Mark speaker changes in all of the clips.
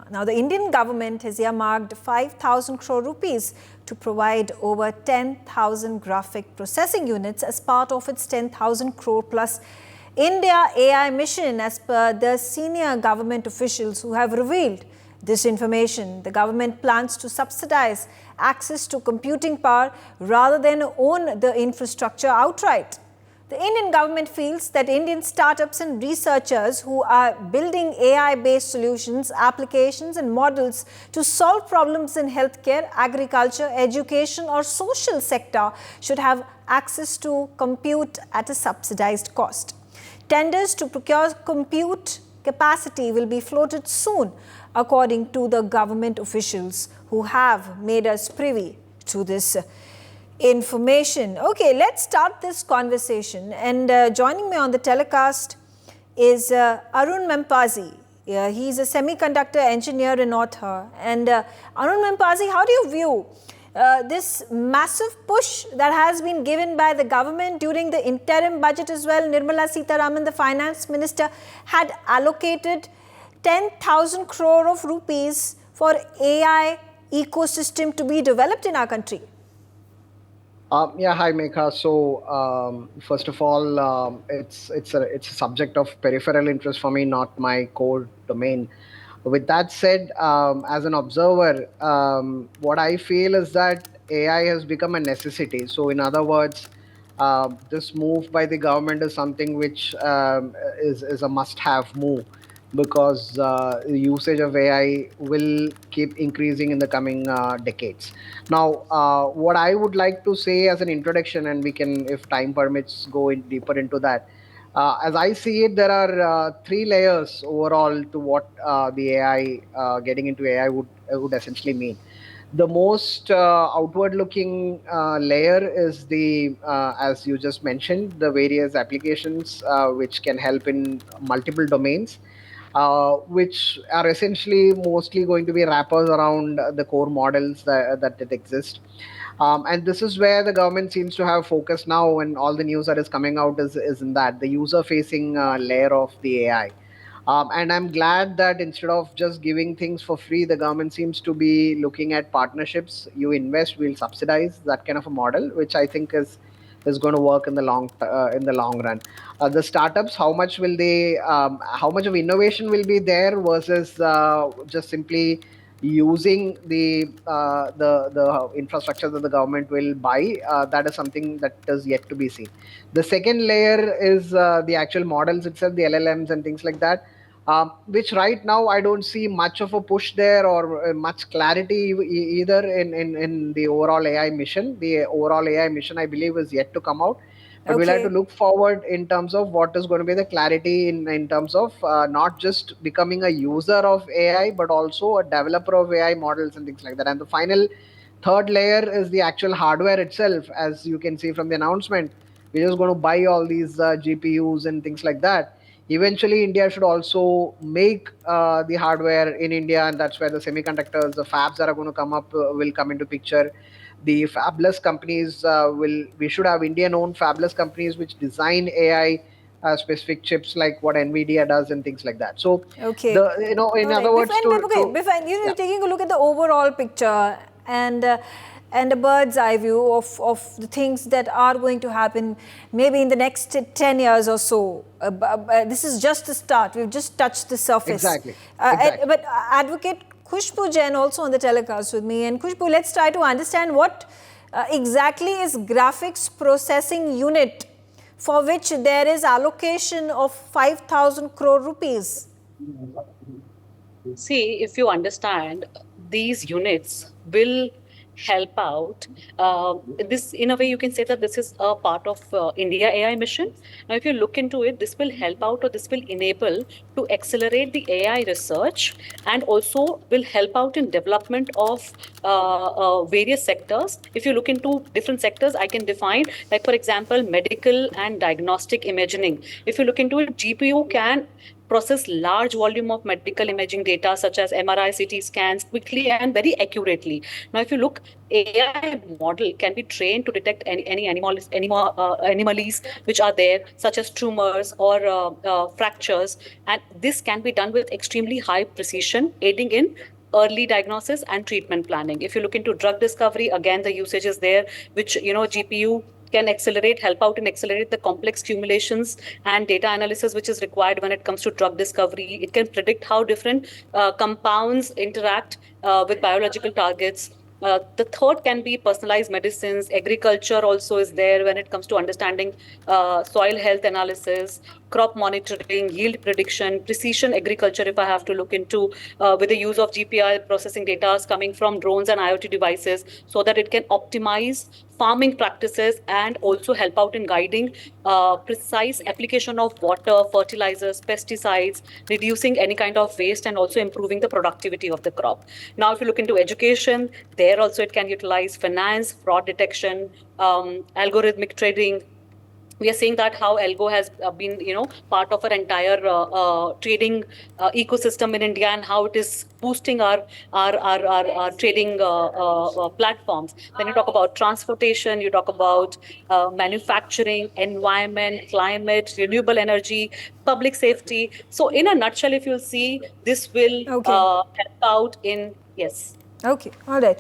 Speaker 1: Now, the Indian government has earmarked 5,000 crore rupees to provide over 10,000 graphic processing units as part of its 10,000 crore plus India AI mission, as per the senior government officials who have revealed this information. The government plans to subsidize access to computing power rather than own the infrastructure outright. The Indian government feels that Indian startups and researchers who are building AI-based solutions, applications and models to solve problems in healthcare, agriculture, education or social sector should have access to compute at a subsidized cost. Tenders to procure compute capacity will be floated soon, according to the government officials who have made us privy to this information. Okay, let's start this conversation. And joining me on the telecast is Arun Mempazi. He's a semiconductor engineer and author. And Arun Mempazi, how do you view this massive push that has been given by the government during the interim budget as well? Nirmala Sitharaman, the finance minister, had allocated 10,000 crore of rupees for AI ecosystem to be developed in our country.
Speaker 2: Yeah, hi Megha. So first of all, it's a subject of peripheral interest for me, not my core domain. With that said, as an observer, what I feel is that AI has become a necessity. So in other words, this move by the government is something which is a must-have move, because the usage of AI will keep increasing in the coming decades. Now, what I would like to say as an introduction, and we can, if time permits, go in deeper into that. As I see it, there are three layers overall to what the AI, getting into AI would essentially mean. The most outward-looking layer is the, as you just mentioned, the various applications which can help in multiple domains. Which are essentially mostly going to be wrappers around the core models that exist. And this is where the government seems to have focused now, and all the news that is coming out is in that, the user-facing layer of the AI. And I'm glad that instead of just giving things for free, the government seems to be looking at partnerships. You invest, we'll subsidize, that kind of a model, which I think is going to work in the long run. The startups, how much will they? How much of innovation will be there versus just simply using the infrastructure that the government will buy? That is something that is yet to be seen. The second layer is the actual models itself, the LLMs and things like that. Which right now I don't see much of a push there, or much clarity either in the overall AI mission. The overall AI mission, I believe, is yet to come out. But we'll have to look forward in terms of what is going to be the clarity in terms of not just becoming a user of AI, but also a developer of AI models and things like that. And the final third layer is the actual hardware itself. As you can see from the announcement, we're just going to buy all these GPUs and things like that. Eventually, India should also make the hardware in India, and that's where the semiconductors, the fabs that are going to come up will come into picture. The fabless companies we should have Indian-owned fabless companies which design AI specific chips, like what NVIDIA does and things like that. So, in other words,
Speaker 1: taking a look at the overall picture and a bird's eye view of the things that are going to happen maybe in the next 10 years or so. This is just the start. We've just touched the surface.
Speaker 2: Exactly.
Speaker 1: But Advocate Khushbu Jain also on the telecast with me. And Khushbu, let's try to understand what exactly is graphics processing unit for which there is allocation of 5,000 crore rupees.
Speaker 3: See, if you understand, these units will help out. This, in a way, you can say that this is a part of India AI mission. Now, if you look into it, this will help out, or this will enable to accelerate the AI research, and also will help out in development of various sectors. If you look into different sectors, I can define, like for example, medical and diagnostic imaging. If you look into it, GPU can process large volume of medical imaging data such as MRI, CT scans quickly and very accurately. Now, if you look, AI model can be trained to detect any anomalies which are there, such as tumors or fractures, and this can be done with extremely high precision, aiding in early diagnosis and treatment planning. If you look into drug discovery, again the usage is there, which GPU can help out and accelerate the complex cumulations and data analysis which is required when it comes to drug discovery. It can predict how different compounds interact with biological targets. The third can be personalized medicines. Agriculture also is there when it comes to understanding soil health analysis, crop monitoring, yield prediction, precision agriculture. If I have to look into with the use of GPI processing data coming from drones and IoT devices, so that it can optimize farming practices and also help out in guiding precise application of water, fertilizers, pesticides, reducing any kind of waste, and also improving the productivity of the crop. Now, if you look into education, there also it can utilize finance, fraud detection, algorithmic trading. We are seeing that how algo has been part of our entire trading ecosystem in India, and how it is boosting our trading platforms. When you talk about transportation, you talk about manufacturing, environment, climate, renewable energy, public safety. So in a nutshell, if you'll see, this will help out in, yes.
Speaker 1: Okay, all right.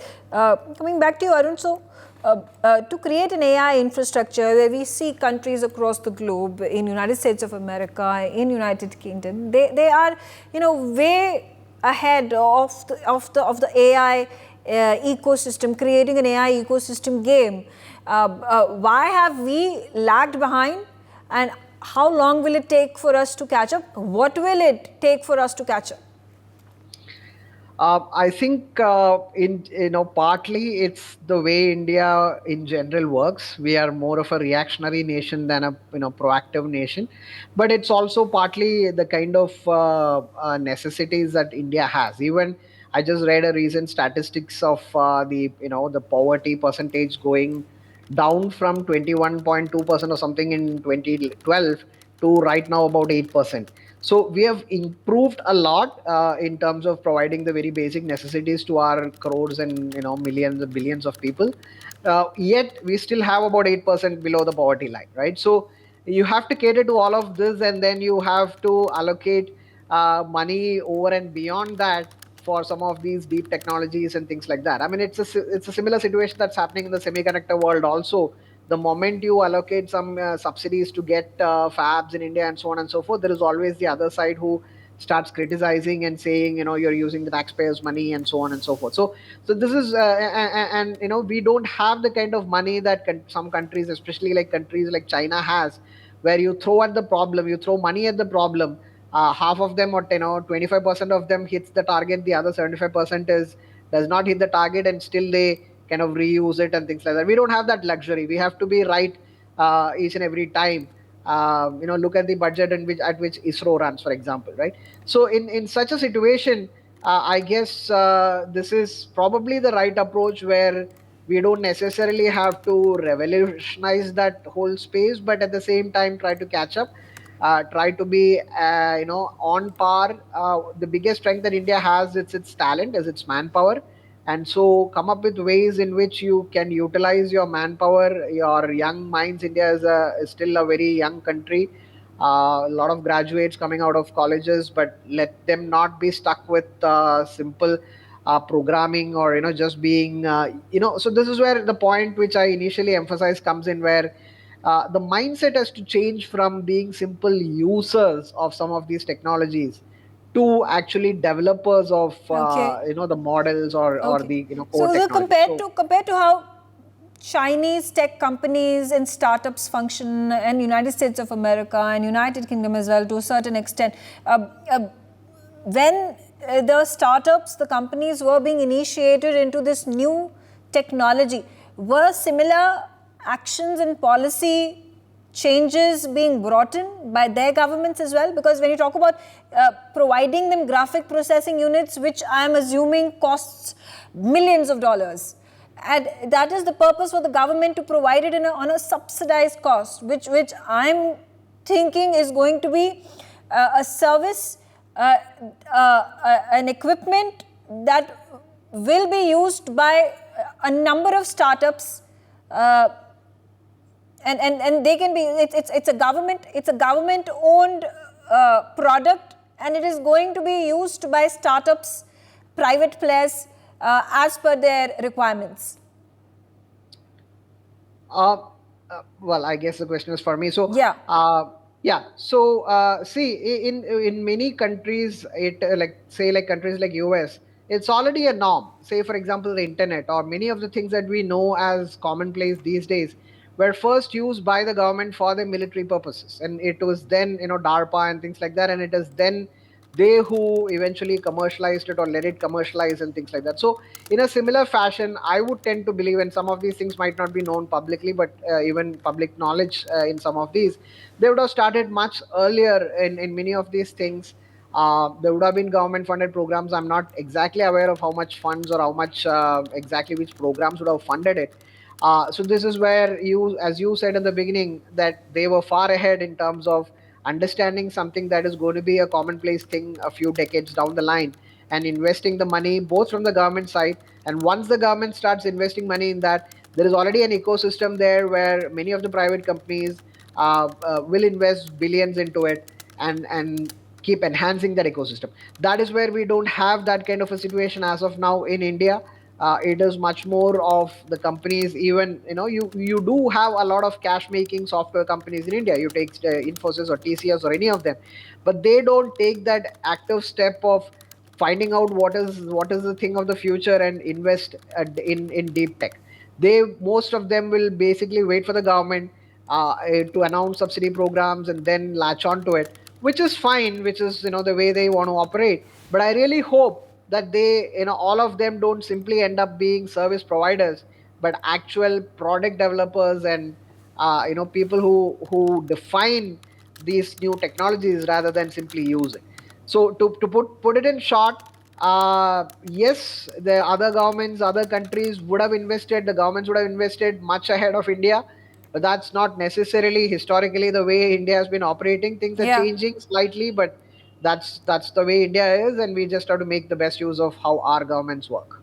Speaker 1: Coming back to you, Arun, so to create an AI infrastructure where we see countries across the globe, in United States of America, in United Kingdom, they are way ahead of the AI ecosystem, creating an AI ecosystem game. Why have we lagged behind, and how long will it take for us to catch up? What will it take for us to catch up?
Speaker 2: I think partly it's the way India in general works. We are more of a reactionary nation than a proactive nation, but it's also partly the kind of necessities that India has. Even I just read a recent statistics of the poverty percentage going down from 21.2% or something in 2012 to right now about 8%. So we have improved a lot in terms of providing the very basic necessities to our crores and millions and billions of people. Yet we still have about 8% below the poverty line, right? So you have to cater to all of this, and then you have to allocate money over and beyond that for some of these deep technologies and things like that. I mean, it's a similar situation that's happening in the semiconductor world also. The moment you allocate some subsidies to get fabs in India and so on and so forth, there is always the other side who starts criticizing and saying, you're using the taxpayers' money and so on and so forth. So this is, and we don't have the kind of money that some countries, especially like countries like China has, where you throw at the problem, you throw money at the problem. Half of them, or 25% of them hits the target, the other 75% does not hit the target, and still they kind of reuse it and things like that. We don't have that luxury. We have to be right each and every time. Look at the budget at which ISRO runs, for example, right? So in such a situation, I guess this is probably the right approach, where we don't necessarily have to revolutionize that whole space, but at the same time try to catch up. Try to be on par. The biggest strength that India has, it's its talent, is its manpower, and so come up with ways in which you can utilize your manpower, your young minds. India is still a very young country. A lot of graduates coming out of colleges, but let them not be stuck with simple programming, or just being so this is where the point which I initially emphasized comes in, where the mindset has to change from being simple users of some of these technologies to actually developers of the models or the core technology.
Speaker 1: Compared to how Chinese tech companies and startups function, and United States of America and United Kingdom as well, to a certain extent, when the startups, the companies were being initiated into this new technology, were similar actions and policy changes being brought in by their governments as well? Because when you talk about providing them graphic processing units, which I am assuming costs millions of dollars, and that is the purpose for the government to provide it on a subsidized cost, which I'm thinking is going to be a service, an equipment that will be used by a number of startups, and they can be, it's a government owned product, and it is going to be used by startups, private players, as per their requirements.
Speaker 2: Well, I guess the question is for me. So
Speaker 1: Yeah.
Speaker 2: yeah. So see, in many countries, it like countries like US, it's already a norm. Say for example, the internet or many of the things that we know as commonplace these days were first used by the government for the military purposes, and it was then DARPA and things like that, and it is then they who eventually commercialized it or let it commercialize and things like that. So in a similar fashion, I would tend to believe, and some of these things might not be known publicly, but even public knowledge in some of these, they would have started much earlier in many of these things. There would have been government funded programs. I'm not exactly aware of how much funds or how much exactly which programs would have funded it. So this is where you, as you said in the beginning, that they were far ahead in terms of understanding something that is going to be a commonplace thing a few decades down the line, and investing the money both from the government side. And once the government starts investing money in that, there is already an ecosystem there where many of the private companies will invest billions into it and keep enhancing that ecosystem. That is where we don't have that kind of a situation as of now in India. It is much more of the companies. Even you do have a lot of cash making software companies in India. You take Infosys or TCS or any of them, but they don't take that active step of finding out what is the thing of the future and invest in deep tech. They, most of them, will basically wait for the government to announce subsidy programs and then latch on to it, which is fine, which is the way they want to operate. But I really hope that they, all of them don't simply end up being service providers, but actual product developers and people who define these new technologies rather than simply use it. So to put it in short, yes, the other governments, other countries would have invested, the governments would have invested much ahead of India, but that's not necessarily historically the way India has been operating. Things are changing slightly, but that's the way India is, and we just have to make the best use of how our governments work.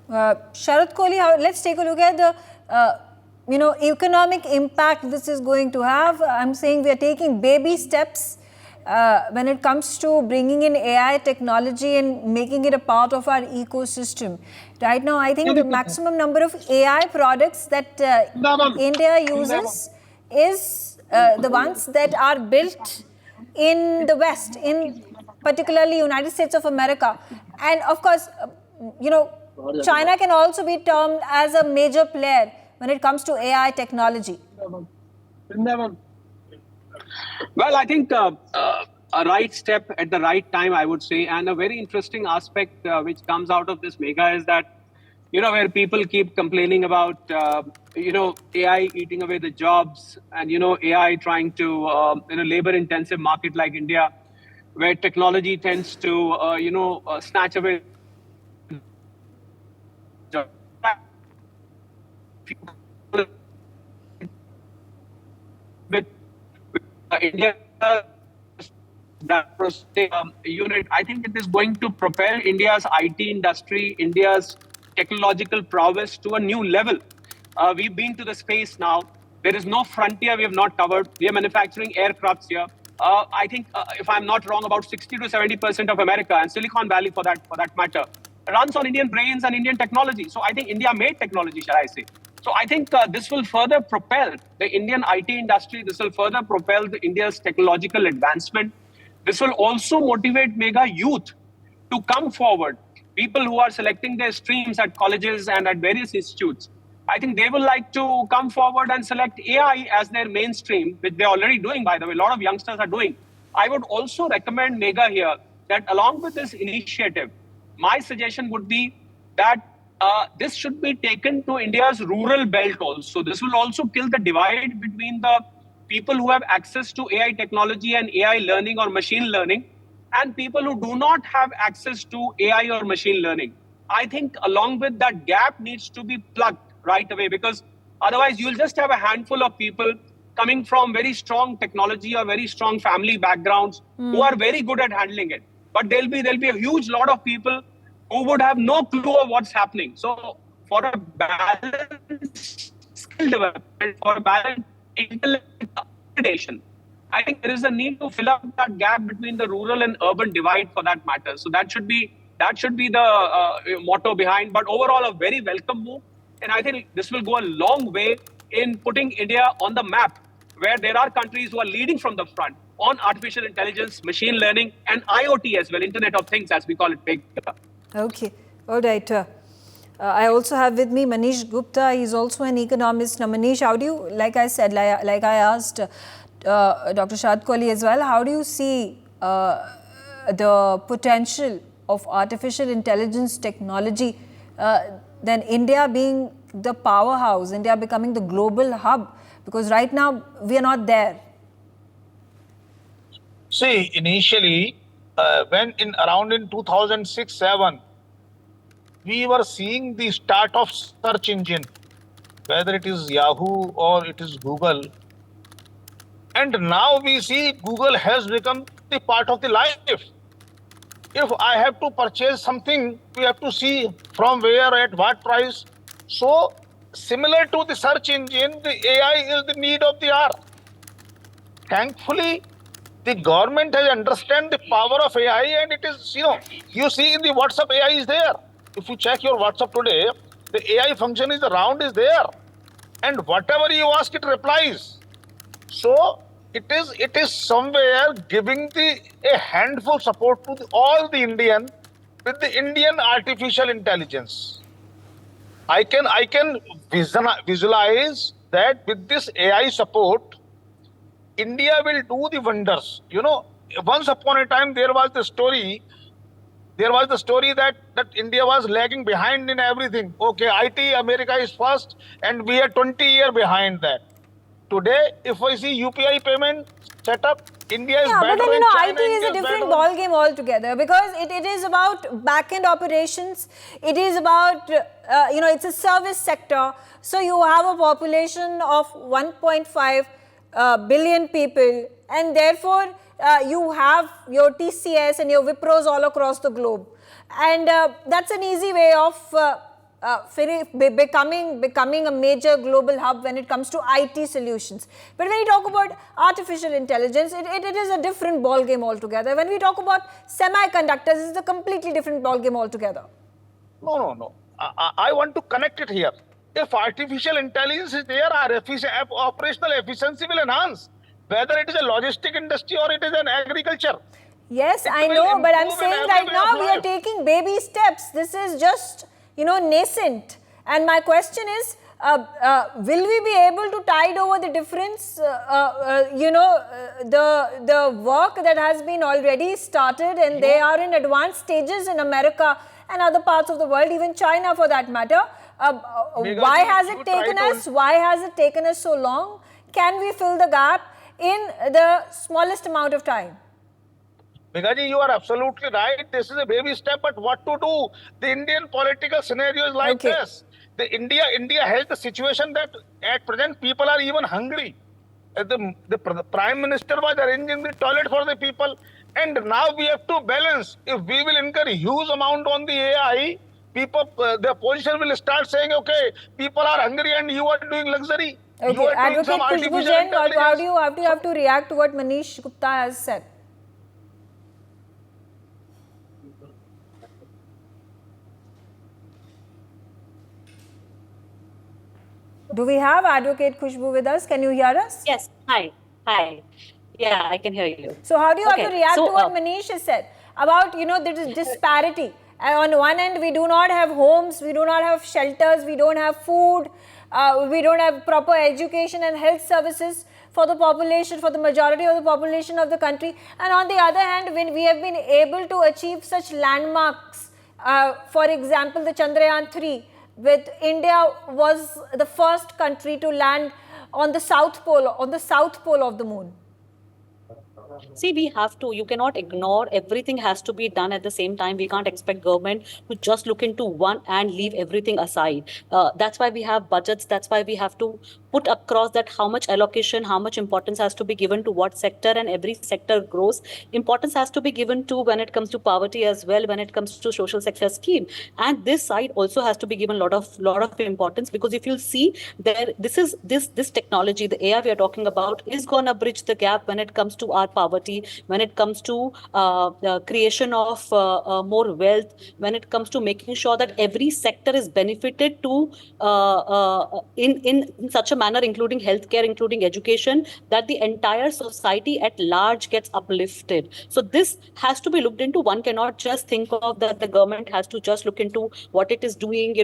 Speaker 1: Sharad Kohli, let's take a look at the economic impact this is going to have. I'm saying we are taking baby steps when it comes to bringing in AI technology and making it a part of our ecosystem. Right now, I think the maximum number of AI products that India uses is the ones that are built in the West, in particularly United States of America. And of course, China can also be termed as a major player when it comes to AI technology.
Speaker 4: Well, I think a right step at the right time, I would say. And a very interesting aspect which comes out of this mega is that, where people keep complaining about, AI eating away the jobs and, AI trying to, in a labor-intensive market like India, where technology tends to, snatch away jobs. With India, that unit, I think it is going to propel India's IT industry, India's technological prowess to a new level. We've been to the space now. There is no frontier we have not covered. We are manufacturing aircrafts here. I think, if I'm not wrong, about 60 to 70% of America and Silicon Valley, for that matter, runs on Indian brains and Indian technology. So I think India made technology, shall I say. So I think this will further propel the Indian IT industry. This will further propel India's technological advancement. This will also motivate mega youth to come forward. People who are selecting their streams at colleges and at various institutes, I think they will like to come forward and select AI as their mainstream, which they're already doing, by the way. A lot of youngsters are doing. I would also recommend mega here that along with this initiative, my suggestion would be that this should be taken to India's rural belt also. This will also kill the divide between the people who have access to AI technology and AI learning or machine learning and people who do not have access to AI or machine learning. I think along with that gap needs to be plugged right away, because otherwise you'll just have a handful of people coming from very strong technology or very strong family backgrounds who are very good at handling it. But there'll be a huge lot of people who would have no clue of what's happening. So for a balanced skill development, for a balanced intellectual upgradation, I think there is a need to fill up that gap between the rural and urban divide for that matter. So that should be the motto behind. But overall, a very welcome move. And I think this will go a long way in putting India on the map, where there are countries who are leading from the front on artificial intelligence, machine learning, and IoT as well, Internet of Things, as we call it big.
Speaker 1: Okay, all right. I also have with me Manish Gupta. He's also an economist. Now, Manish, how do you, like I said, like I asked Dr. Shad Kohli as well, how do you see the potential of artificial intelligence technology, then India being the powerhouse, India becoming the global hub? Because right now we are not there.
Speaker 5: See, initially, when around in 2006-7, we were seeing the start of search engine, whether it is Yahoo or it is Google. And now we see Google has become the part of the life. If I have to purchase something, we have to see from where, at what price. So, similar to the search engine, the AI is the need of the hour. Thankfully, the government has understand the power of AI, and it is, you see in the WhatsApp AI is there. If you check your WhatsApp today, the AI function is there. And whatever you ask, it replies. So, it is somewhere giving a handful support to all the Indian with the Indian artificial intelligence. I can visualize that with this AI support, India will do the wonders. Once upon a time there was the story that India was lagging behind in everything. Okay, IT, America is first, and we are 20 years behind that. Today, if I see UPI payment setup, India is better.
Speaker 1: But then,
Speaker 5: China,
Speaker 1: IT is a different ball game altogether, because it is about back-end operations. It is about, it's a service sector. So you have a population of 1.5 billion people, and therefore you have your TCS and your Wipros all across the globe. And that's an easy way of becoming a major global hub when it comes to IT solutions. But when we talk about artificial intelligence, it is a different ball game altogether. When we talk about semiconductors, it's a completely different ball game altogether.
Speaker 5: No. I want to connect it here. If artificial intelligence is there, our operational efficiency will enhance, whether it is a logistic industry or it is an agriculture.
Speaker 1: Yes, I know, but I'm saying right now we are taking baby steps. This is just nascent. And my question is, will we be able to tide over the difference, the work that has been already started, and they are in advanced stages in America and other parts of the world, even China for that matter. Why has it taken us so long? Can we fill the gap in the smallest amount of time?
Speaker 5: Megaji, you are absolutely right. This is a baby step, but what to do? The Indian political scenario is like this. India has the situation that at present people are even hungry. The Prime Minister was arranging the toilet for the people, and now we have to balance. If we will incur a huge amount on the AI, people, the opposition will start saying, okay, people are hungry and you are doing luxury.
Speaker 1: Okay, Advocate Khushbu Jain, how do you have to react to what Manish Gupta has said? Do we have Advocate Khushbu with us? Can you hear us?
Speaker 3: Yes. Hi. Yeah, I can hear you.
Speaker 1: So how do you have to react to what Manish has said about, the disparity? On one end, we do not have homes, we do not have shelters, we don't have food, we don't have proper education and health services for the population, for the majority of the population of the country. And on the other hand, when we have been able to achieve such landmarks, for example, the Chandrayaan-3, with India was the first country to land on the South Pole of the moon.
Speaker 3: See, you cannot ignore, everything has to be done at the same time. We can't expect government to just look into one and leave everything aside. That's why we have budgets. That's why we have to put across that how much allocation, how much importance has to be given to what sector, and every sector grows. Importance has to be given to when it comes to poverty as well, when it comes to social sector scheme. And this side also has to be given lot of importance, because if you'll see there, this technology, the AI we are talking about, is gonna bridge the gap when it comes to our poverty, when it comes to creation of more wealth, when it comes to making sure that every sector is benefited to in such a manner, including healthcare, including education, that the entire society at large gets uplifted. So this has to be looked into. One cannot just think of that the government has to just look into what it is doing.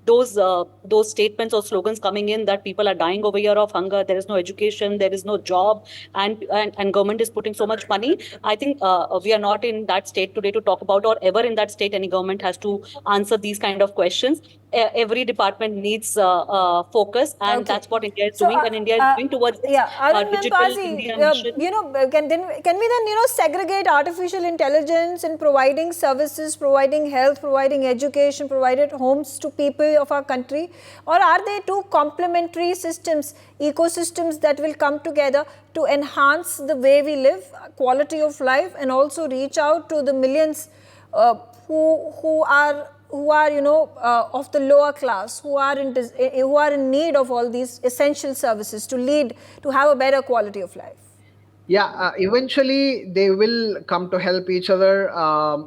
Speaker 3: Those statements or slogans coming in that people are dying over here of hunger, there is no education, there is no job, and government is putting so much money. I think we are not in that state today to talk about, or ever in that state any government has to answer these kind of questions. Every department needs focus, and
Speaker 1: Okay.
Speaker 3: that's what India is
Speaker 1: So,
Speaker 3: doing, and India is doing towards this digital
Speaker 1: Mempazi,
Speaker 3: India mission.
Speaker 1: can we then, segregate artificial intelligence in providing services, providing health, providing education, provided homes to people of our country? Or are they two complementary systems, ecosystems that will come together to enhance the way we live, quality of life, and also reach out to the millions who are of the lower class, who are in need of all these essential services to have a better quality of life?
Speaker 2: Yeah, eventually they will come to help each other,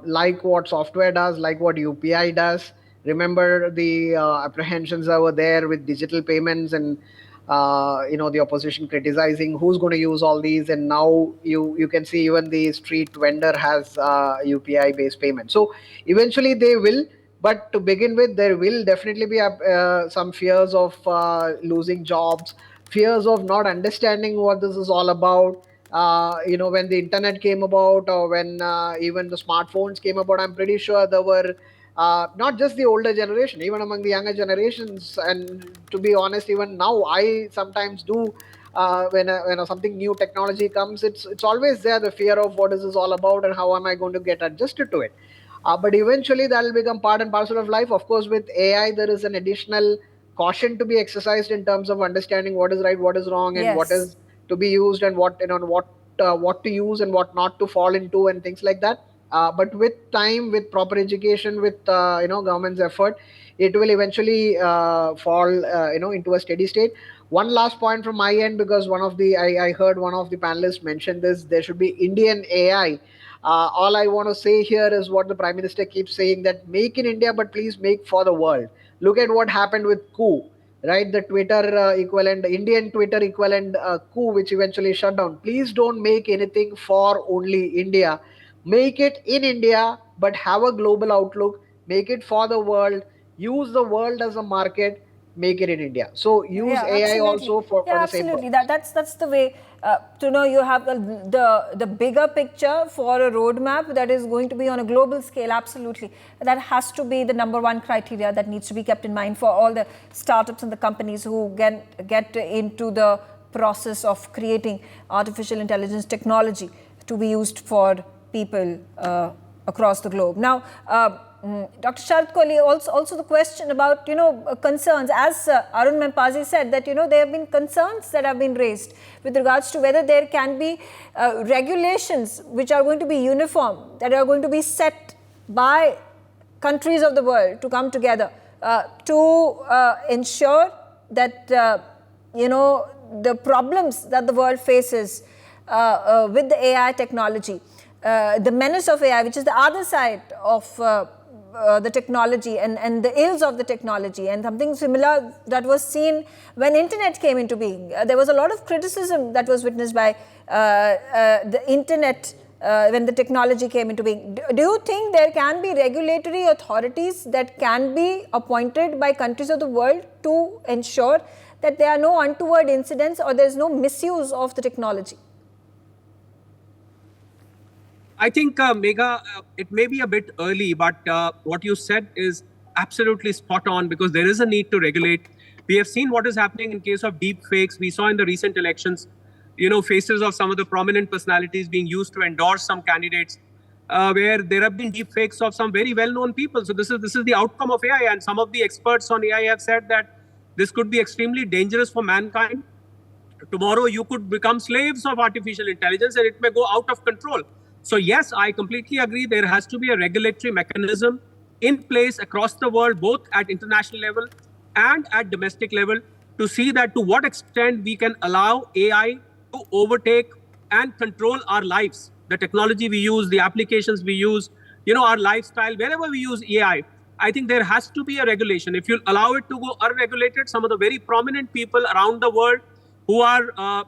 Speaker 2: like what software does, like what UPI does. Remember the apprehensions that were there with digital payments, and the opposition criticizing who's going to use all these, and now you can see even the street vendor has UPI based payment. So eventually they will. But to begin with, there will definitely be some fears of losing jobs, fears of not understanding what this is all about. When the internet came about, or when even the smartphones came about, I'm pretty sure there were not just the older generation, even among the younger generations. And to be honest, even now, I sometimes do. When something new technology comes, it's always there, the fear of what is this all about and how am I going to get adjusted to it. But eventually that will become part and parcel of life. Of course, with AI, there is an additional caution to be exercised in terms of understanding what is right, what is wrong, and what
Speaker 1: Yes.
Speaker 2: is to be used, and what to use and what not to fall into, and things like that. But with time, with proper education, with government's effort, it will eventually fall into a steady state. One last point from my end, because I heard one of the panelists mention this, there should be Indian AI. All I want to say here is what the Prime Minister keeps saying, that make in India, but please make for the world. Look at what happened with coup, right? The Twitter equivalent, Indian Twitter equivalent coup, which eventually shut down. Please don't make anything for only India. Make it in India, but have a global outlook. Make it for the world. Use the world as a market. Make it in India. So use AI also for the same
Speaker 1: absolutely.
Speaker 2: purpose.
Speaker 1: That's the way to know you have the bigger picture for a roadmap that is going to be on a global scale. Absolutely, that has to be the number one criteria that needs to be kept in mind for all the startups and the companies who get into the process of creating artificial intelligence technology to be used for people across the globe. Now, Dr. Sharat Kohli, also the question about concerns, as Arun Mempazi said, that there have been concerns that have been raised with regards to whether there can be regulations which are going to be uniform, that are going to be set by countries of the world to come together to ensure that the problems that the world faces with the AI technology, the menace of AI, which is the other side of the technology and the ills of the technology, and something similar that was seen when internet came into being. There was a lot of criticism that was witnessed by the internet when the technology came into being. Do you think there can be regulatory authorities that can be appointed by countries of the world to ensure that there are no untoward incidents or there is no misuse of the technology?
Speaker 4: I think, Megha, it may be a bit early, but what you said is absolutely spot on, because there is a need to regulate. We have seen what is happening in case of deep fakes. We saw in the recent elections, faces of some of the prominent personalities being used to endorse some candidates, where there have been deep fakes of some very well-known people. So this is the outcome of AI, and some of the experts on AI have said that This could be extremely dangerous for mankind. Tomorrow you could become slaves of artificial intelligence and it may go out of control. So yes, I completely agree. There has to be a regulatory mechanism in place across the world, both at international level and at domestic level, to see that to what extent we can allow AI to overtake and control our lives, the technology we use, the applications we use, our lifestyle, wherever we use AI. I think there has to be a regulation. If you allow it to go unregulated, some of the very prominent people around the world who are,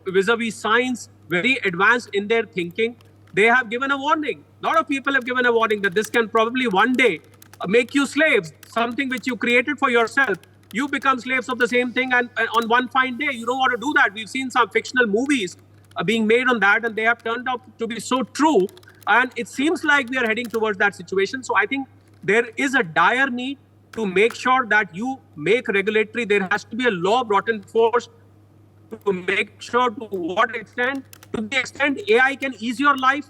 Speaker 4: vis-a-vis science, very advanced in their thinking, they have given a warning. A lot of people have given a warning that this can probably one day make you slaves, something which you created for yourself. You become slaves of the same thing, and on one fine day, you don't want to do that. We've seen some fictional movies being made on that, and they have turned out to be so true. And it seems like we are heading towards that situation. So I think there is a dire need to make sure that you make regulatory, there has to be a law brought in force to make sure to what extent, to the extent AI can ease your life,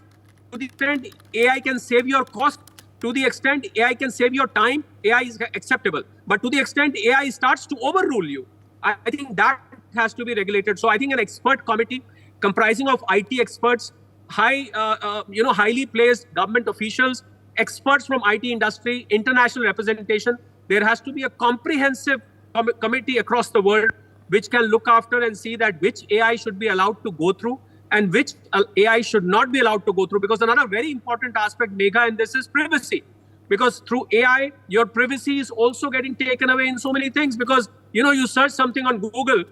Speaker 4: to the extent AI can save your cost, to the extent AI can save your time, AI is acceptable. But to the extent AI starts to overrule you, I think that has to be regulated. So I think an expert committee comprising of IT experts, highly placed government officials, experts from IT industry, international representation, there has to be a comprehensive committee across the world which can look after and see that which AI should be allowed to go through and which AI should not be allowed to go through. Because another very important aspect, Megha, in this is privacy. Because through AI, your privacy is also getting taken away in so many things. Because, you search something on Google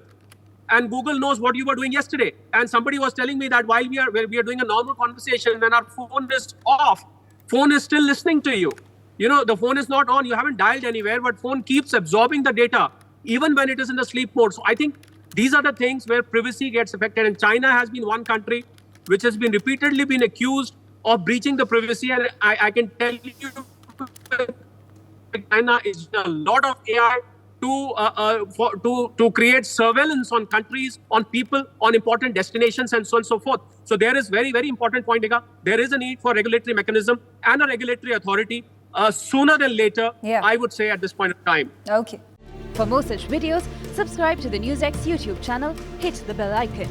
Speaker 4: and Google knows what you were doing yesterday. And somebody was telling me that while we are doing a normal conversation, when our phone is off, phone is still listening to you. The phone is not on, you haven't dialed anywhere, but phone keeps absorbing the data, even when it is in the sleep mode. So I think these are the things where privacy gets affected. And China has been one country which has been repeatedly been accused of breaching the privacy. And I can tell you, China is a lot of AI to create surveillance on countries, on people, on important destinations, and so on and so forth. So there is very, very important point, Megha. There is a need for regulatory mechanism and a regulatory authority sooner than later, I would say, at this point of time.
Speaker 1: Okay.
Speaker 6: For more such videos, subscribe to the NewsX YouTube channel, hit the bell icon.